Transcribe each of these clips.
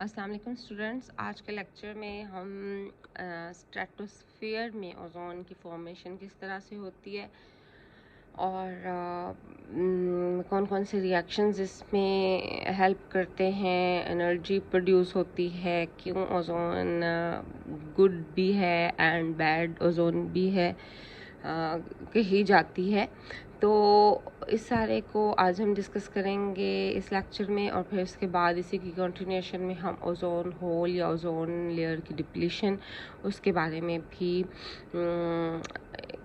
अस्सलाम वालेकुम स्टूडेंट्स। आज के लेक्चर में हम स्ट्रेटोस्फीयर में ओजोन की फॉर्मेशन किस तरह से होती है और कौन कौन से रिएक्शंस इसमें हेल्प करते हैं, एनर्जी प्रोड्यूस होती है, क्यों ओजोन गुड भी है एंड बैड ओजोन भी है कही जाती है। तो इस सारे को आज हम डिस्कस करेंगे इस लेक्चर में, और फिर इसके बाद इसी की कंटिन्यूएशन में हम ओजोन होल या ओजोन लेयर की डिप्लीशन उसके बारे में भी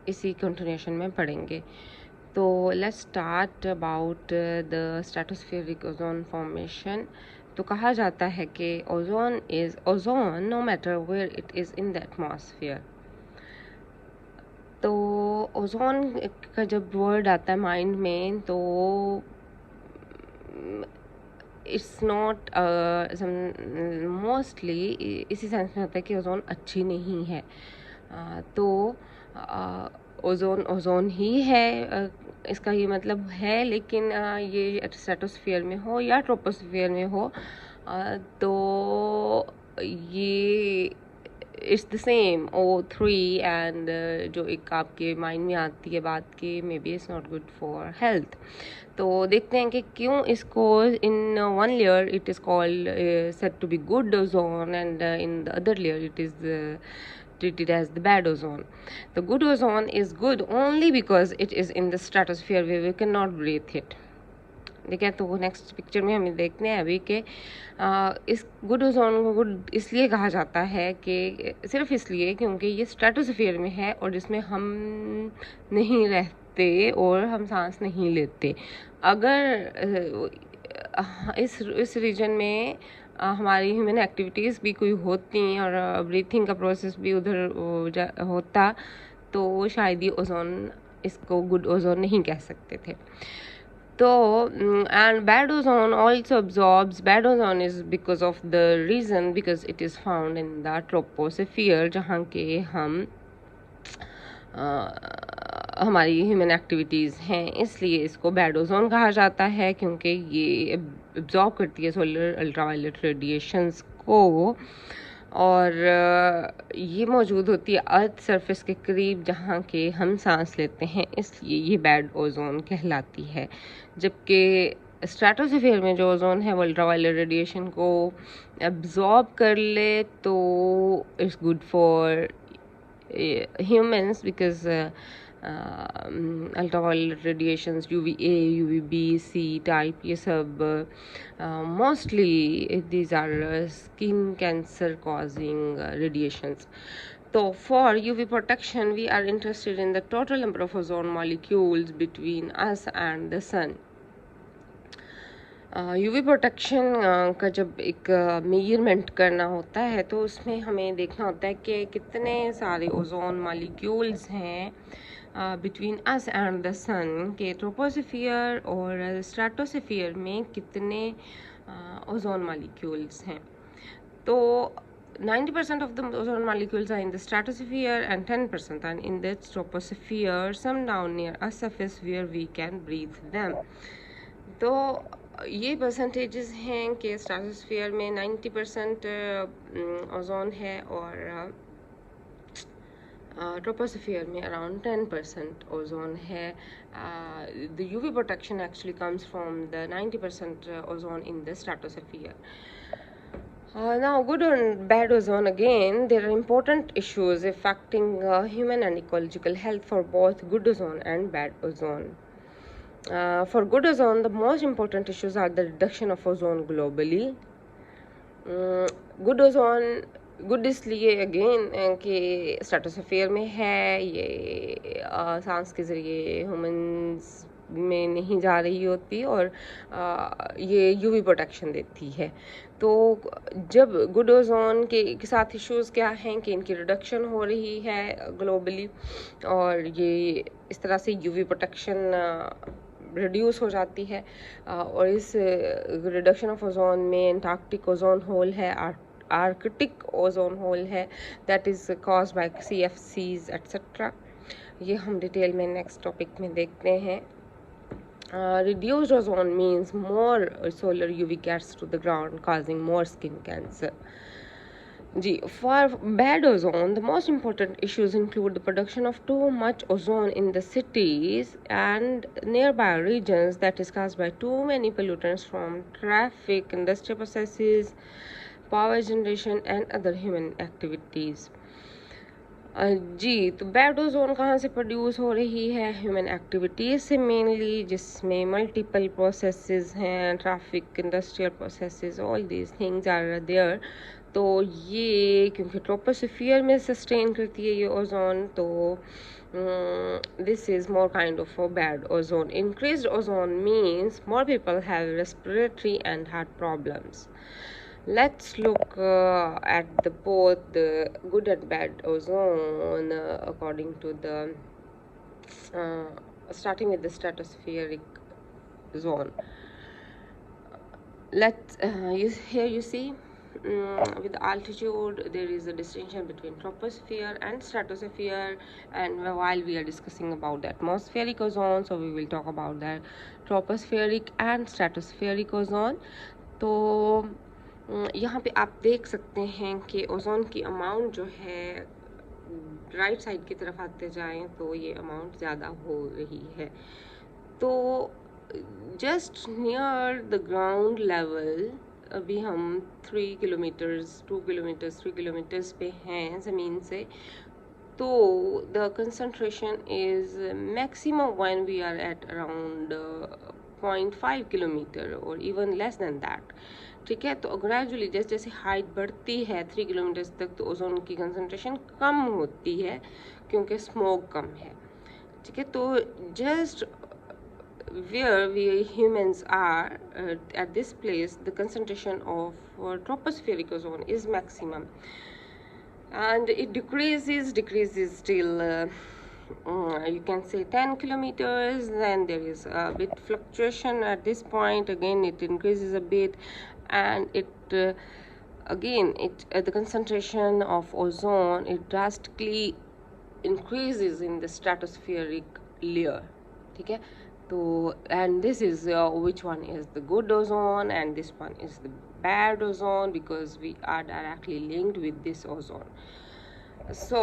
इसी कंटिन्यूएशन में पढ़ेंगे। तो let's start about the stratospheric ozone formation. तो कहा जाता है कि ozone is ozone no matter where it is in the atmosphere. तो ओजोन का जब वर्ड आता है माइंड में तो इट्स नॉट मोस्टली इसी सेंस में होता है कि ओजोन अच्छी नहीं है। तो ओजोन ओजोन ही है, इसका ये मतलब है। लेकिन ये स्ट्रेटोस्फीयर में हो या ट्रोपोस्फीयर में हो तो ये it's the same O3 and जो एक आपके माइंड में आती है बात की maybe it's not good for health. तो देखते हैं कि क्यों इसको in one layer it is called said to be good ozone and in the other layer it is treated as the bad ozone. The good ozone is good only because it is in the stratosphere where we cannot breathe it. ठीक है, तो वो next picture में हमें देखते हैं अभी कि इस गुड ओजोन को गुड इसलिए कहा जाता है कि सिर्फ इसलिए क्योंकि ये स्ट्रेटोस्फीयर में है और जिसमें हम नहीं रहते और हम सांस नहीं लेते। अगर इस रीजन में हमारी ह्यूमन एक्टिविटीज़ भी कोई होती और ब्रीथिंग का प्रोसेस भी उधर होता तो शायद ये ओजोन इसको गुड ओजोन नहीं कह सकते थे। तो and bad ozone also absorbs. Bad ozone is because of the reason because it is found in the troposphere जहाँ के हम हमारी ह्यूमन एक्टिविटीज़ हैं, इसलिए इसको बैड ओजोन कहा जाता है क्योंकि ये एब्जॉर्ब करती है सोलर अल्ट्रावायलेट रेडिएशंस को और ये मौजूद होती है अर्थ सरफेस के करीब जहाँ के हम सांस लेते हैं, इसलिए ये बैड ओजोन कहलाती है। जबकि स्ट्रेटोस्फीयर में जो ओजोन है वो अल्ट्रावायलेट रेडिएशन को एब्जॉर्ब कर ले तो it's good for humans because ultraviolet radiations UVA, UVB, C type ये सब mostly these are skin cancer causing radiations. So for UV protection we are interested in the total number of ozone molecules between us and the sun. UV protection का जब एक measurement करना होता है तो उसमें हमें देखना होता है कि कितने सारे ओजोन मॉलिक्यूल्स हैं बिटवीन अस एंड द सन के ट्रोपोस्फियर और स्ट्रेटोस्फियर में कितने ओजोन मॉलिक्यूल्स हैं। तो 90% of the ozone molecules are in the stratosphere and 10% are in the troposphere, some down near a surface where we can breathe them. तो ये percentages हैं कि स्ट्रेटोस्फीयर में 90% ओजोन है और ट्रोपोस्फीयर में अराउंड 10% ओजोन है। The UV protection actually comes from the 90% ozone in the stratosphere. Now, good and bad ozone again, there are important issues affecting human and ecological health for both good ozone and bad ozone. For good ozone, the most important issues are the reduction of ozone globally. Good ozone good इसलिए again कि stratosphere में है, ये सांस के ज़रिए humans में नहीं जा रही होती और ये यूवी प्रोटेक्शन देती है। तो जब गुड ओजोन के साथ इश्यूज़ क्या हैं कि इनकी रिडक्शन हो रही है ग्लोबली और ये इस तरह से यूवी प्रोटेक्शन रिड्यूस हो जाती है और इस रिडक्शन ऑफ ओजोन में एंटार्क्टिक ओजोन होल है, आर्कटिक ओजोन होल है, that is caused by CFCs etcetera. ये हम डिटेल में नेक्स्ट टॉपिक में देखते हैं। Reduced ozone means more solar UV gets to the ground, causing more skin cancer. For bad ozone, the most important issues include the production of too much ozone in the cities and nearby regions that is caused by too many pollutants from traffic, industrial processes, power generation, and other human activities. जी, तो bad ozone कहाँ से produce हो रही है? Human activities से mainly, जिसमें multiple processes हैं, traffic, industrial processes, all these things are there. तो ये क्योंकि ट्रोपोस्फियर में सस्टेन करती है ये ओजोन, तो this is more kind of a bad ozone. Increased ozone means more people have respiratory and heart problems. Let's look at the both the good and bad ozone according to the starting with the stratospheric zone. Let's here you see with altitude there is a distinction between troposphere and stratosphere, and while we are discussing about the atmospheric ozone, so we will talk about that tropospheric and stratospheric ozone. तो यहाँ पे आप देख सकते हैं कि ozone की amount जो है राइट साइड की तरफ आते जाएं तो ये अमाउंट ज़्यादा हो रही है. तो just near the ground level अभी हम 3 किलोमीटर्स 2 किलोमीटर्स 3 किलोमीटर्स पे हैं ज़मीन से. तो the concentration is maximum when we are at around 0.5 kilometre और इवन लेस देन दैट. ठीक है, तो ग्रेजुअली जैसे जैसे हाइट बढ़ती है 3 किलोमीटर्स तक, तो ओजोन की कंसंट्रेशन कम होती है क्योंकि स्मोक कम है. ठीक है, तो just where we humans are at this place, the concentration of tropospheric ozone is maximum, and it decreases till you can say 10 kilometers. Then there is a bit fluctuation at this point, again it increases a bit, and it again it the concentration of ozone, it drastically increases in the stratospheric layer. ठीक है, तो and this is which one is the good ozone and this one is the bad ozone, because we are directly linked with this ozone. So